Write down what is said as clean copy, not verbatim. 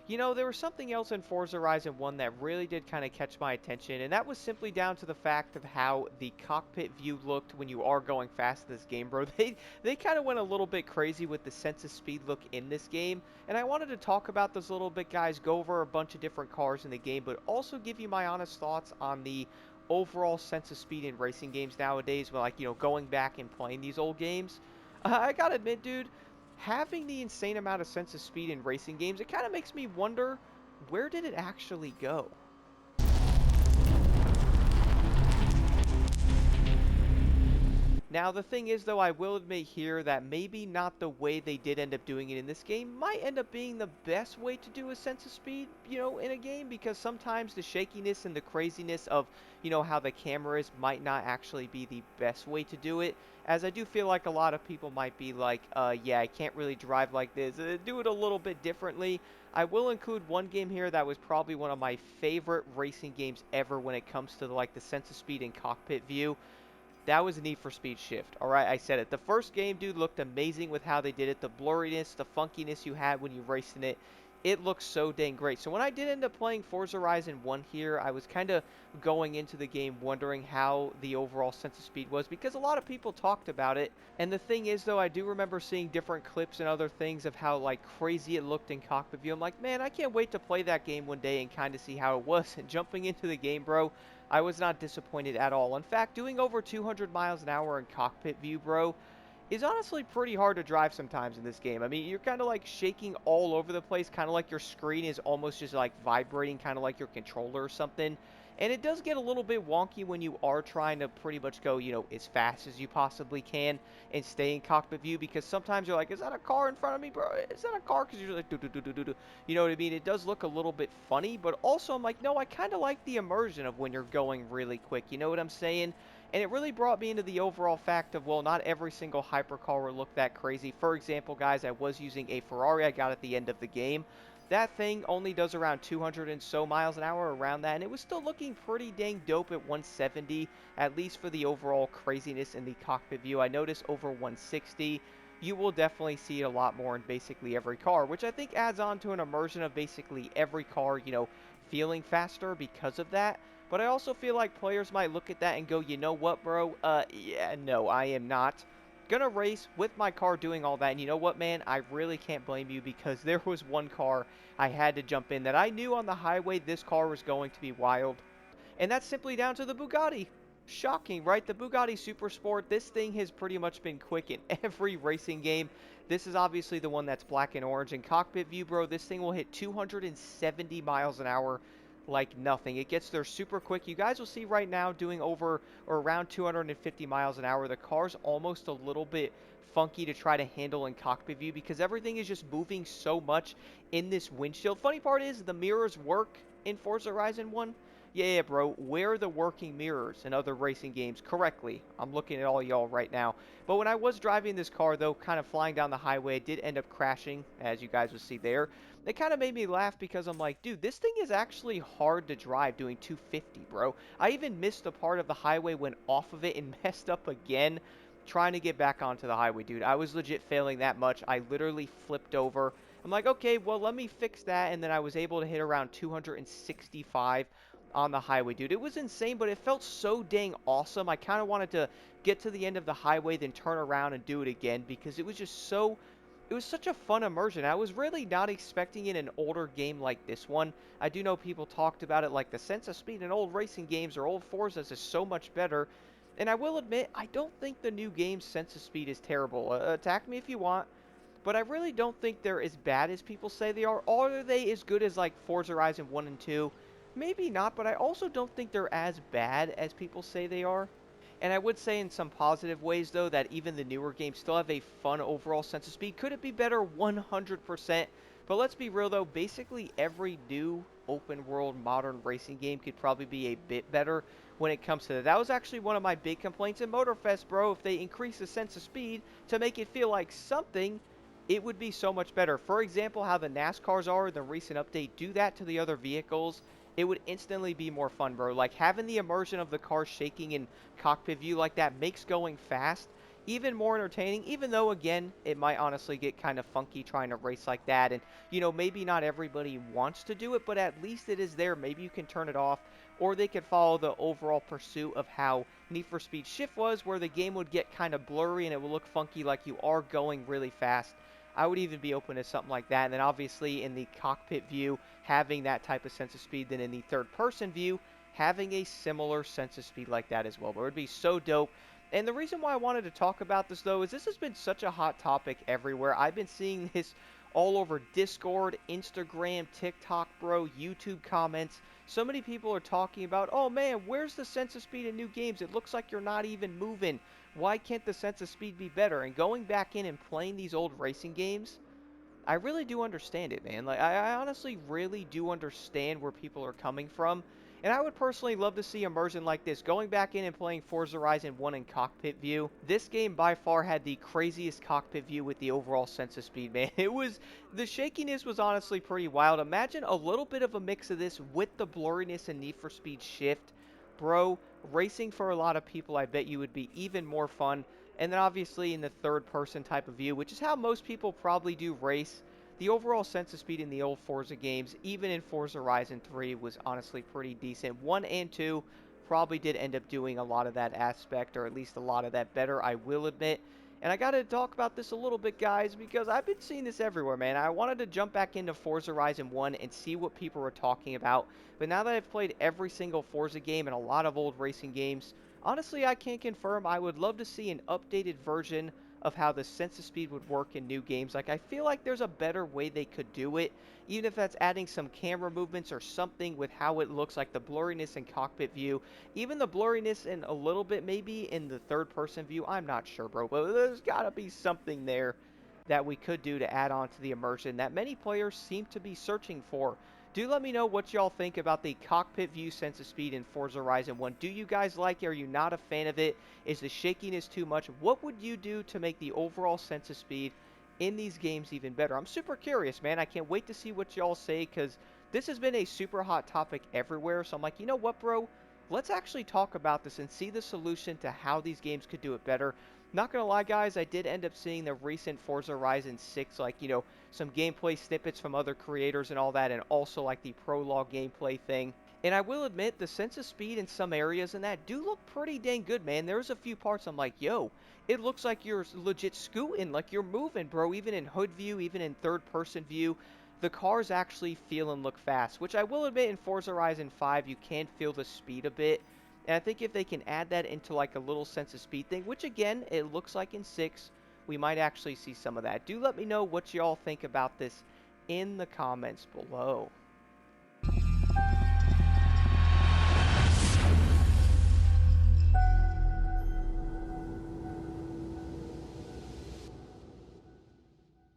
You know, there was something else in Forza Horizon 1 that really did kind of catch my attention, and that was simply down to the fact of how the cockpit view looked when you are going fast in this game, bro. They kind of went a little bit crazy with the sense of speed look in this game, and I wanted to talk about those a little bit, guys, go over a bunch of different cars in the game, but also give you my honest thoughts on the overall sense of speed in racing games nowadays, like, going back and playing these old games. I gotta admit, dude, having the insane amount of sense of speed in racing games, it kind of makes me wonder, where did it actually go? Now, the thing is, though, I will admit here that maybe not the way they did end up doing it in this game might end up being the best way to do a sense of speed, in a game, because sometimes the shakiness and the craziness of, how the camera is might not actually be the best way to do it, as I do feel like a lot of people might be like, yeah, I can't really drive like this, do it a little bit differently. I will include one game here that was probably one of my favorite racing games ever when it comes to, like, the sense of speed and cockpit view. That was Need for Speed Shift. All right, I said it. The first game, dude, looked amazing with how they did it. The blurriness, the funkiness you had when you raced in it. It looks so dang great. So when I did end up playing Forza Horizon 1 here, I was kind of going into the game wondering how the overall sense of speed was, because a lot of people talked about it. And the thing is, though, I do remember seeing different clips and other things of how, like, crazy it looked in cockpit view. I'm like, man, I can't wait to play that game one day and kind of see how it was. And jumping into the game, bro, I was not disappointed at all. In fact, doing over 200 miles an hour in cockpit view, bro, is honestly pretty hard to drive sometimes in this game. I mean, you're kind of like shaking all over the place, kind of like your screen is almost just like vibrating, kind of like your controller or something. And it does get a little bit wonky when you are trying to pretty much go, as fast as you possibly can and stay in cockpit view, because sometimes you're like, is that a car in front of me, bro? Is that a car? Because you're like, do, do, do, do, do, do. You know what I mean? It does look a little bit funny, but also I'm like, no, I kind of like the immersion of when you're going really quick. You know what I'm saying? And it really brought me into the overall fact of, well, not every single hypercar will look that crazy. For example, guys, I was using a Ferrari I got at the end of the game. That thing only does around 200 and so miles an hour, around that, and it was still looking pretty dang dope at 170, at least for the overall craziness in the cockpit view. I noticed over 160, you will definitely see it a lot more in basically every car, which I think adds on to an immersion of basically every car, feeling faster because of that. But I also feel like players might look at that and go, you know what, bro? Yeah, no, I am not gonna race with my car doing all that. And you know what, man? I really can't blame you, because there was one car I had to jump in that I knew on the highway this car was going to be wild. And that's simply down to the Bugatti. Shocking, right? The Bugatti Super Sport, this thing has pretty much been quick in every racing game. This is obviously the one that's black and orange. In cockpit view, bro, this thing will hit 270 miles an hour like nothing. It gets there super quick. You guys will see right now doing over or around 250 miles an hour. The car's almost a little bit funky to try to handle in cockpit view because everything is just moving so much in this windshield. Funny part is the mirrors work in Forza Horizon 1. Yeah, bro, where are the working mirrors in other racing games correctly? I'm looking at all y'all right now. But when I was driving this car, though, kind of flying down the highway, it did end up crashing, as you guys will see there. It kind of made me laugh because I'm like, dude, this thing is actually hard to drive doing 250, bro. I even missed a part of the highway, went off of it, and messed up again trying to get back onto the highway, dude. I was legit failing that much. I literally flipped over. I'm like, okay, well, let me fix that, and then I was able to hit around 265 on the highway, dude. It was insane, but it felt so dang awesome. I kind of wanted to get to the end of the highway, then turn around and do it again, because it was just so... It was such a fun immersion. I was really not expecting it in an older game like this one. I do know people talked about it, like the sense of speed in old racing games or old Forzas is so much better. And I will admit, I don't think the new game's sense of speed is terrible. Attack me if you want. But I really don't think they're as bad as people say they are. Are they as good as, like, Forza Horizon 1 and 2? Maybe not, but I also don't think they're as bad as people say they are. And I would say in some positive ways, though, that even the newer games still have a fun overall sense of speed. Could it be better? 100%. But let's be real, though. Basically, every new open-world modern racing game could probably be a bit better when it comes to that. That was actually one of my big complaints in Motorfest, bro. If they increase the sense of speed to make it feel like something, it would be so much better. For example, how the NASCARs are in the recent update, do that to the other vehicles. It would instantly be more fun, bro. Like, having the immersion of the car shaking in cockpit view like that makes going fast even more entertaining, even though, again, it might honestly get kind of funky trying to race like that. And, maybe not everybody wants to do it, but at least it is there. Maybe you can turn it off, or they could follow the overall pursuit of how Need for Speed Shift was, where the game would get kind of blurry and it would look funky like you are going really fast. I would even be open to something like that. And then, obviously, in the cockpit view, having that type of sense of speed, then in the third person view, having a similar sense of speed like that as well. But it would be so dope. And the reason why I wanted to talk about this, though, is this has been such a hot topic everywhere. I've been seeing this all over Discord, Instagram, TikTok, bro, YouTube comments. So many people are talking about, oh man, where's the sense of speed in new games? It looks like you're not even moving. Why can't the sense of speed be better? And going back in and playing these old racing games, I really do understand it, man. Like, I honestly really do understand where people are coming from. And I would personally love to see immersion like this. Going back in and playing Forza Horizon 1 in cockpit view, this game by far had the craziest cockpit view with the overall sense of speed, man. The shakiness was honestly pretty wild. Imagine a little bit of a mix of this with the blurriness and Need for Speed Shift. Bro, racing for a lot of people, I bet you would be even more fun. And then obviously in the third person type of view, which is how most people probably do race, the overall sense of speed in the old Forza games, even in Forza Horizon 3, was honestly pretty decent. 1 and 2 probably did end up doing a lot of that aspect, or at least a lot of that better, I will admit. And I gotta talk about this a little bit, guys, because I've been seeing this everywhere, man. I wanted to jump back into Forza Horizon 1 and see what people were talking about. But now that I've played every single Forza game and a lot of old racing games, honestly, I can confirm I would love to see an updated version of how the sense of speed would work in new games. Like, I feel like there's a better way they could do it, even if that's adding some camera movements or something with how it looks, like the blurriness in cockpit view, even the blurriness in a little bit maybe in the third person view. I'm not sure, bro, but there's gotta be something there that we could do to add on to the immersion that many players seem to be searching for. Do let me know what y'all think about the cockpit view sense of speed in Forza Horizon 1. Do you guys like it? Are you not a fan of it? Is the shakiness too much? What would you do to make the overall sense of speed in these games even better? I'm super curious, man. I can't wait to see what y'all say, because this has been a super hot topic everywhere. So I'm like, you know what, bro? Let's actually talk about this and see the solution to how these games could do it better. Not gonna lie, guys, I did end up seeing the recent Forza Horizon 6, like, some gameplay snippets from other creators and all that, and also like the prologue gameplay thing. And I will admit, the sense of speed in some areas in that do look pretty dang good, man. There's a few parts I'm like, yo, it looks like you're legit scooting, like you're moving, bro. Even in hood view, even in third person view, the cars actually feel and look fast, which I will admit in Forza Horizon 5, you can feel the speed a bit. And I think if they can add that into like a little sense of speed thing, which again, it looks like in 6, we might actually see some of that. Do let me know what y'all think about this in the comments below.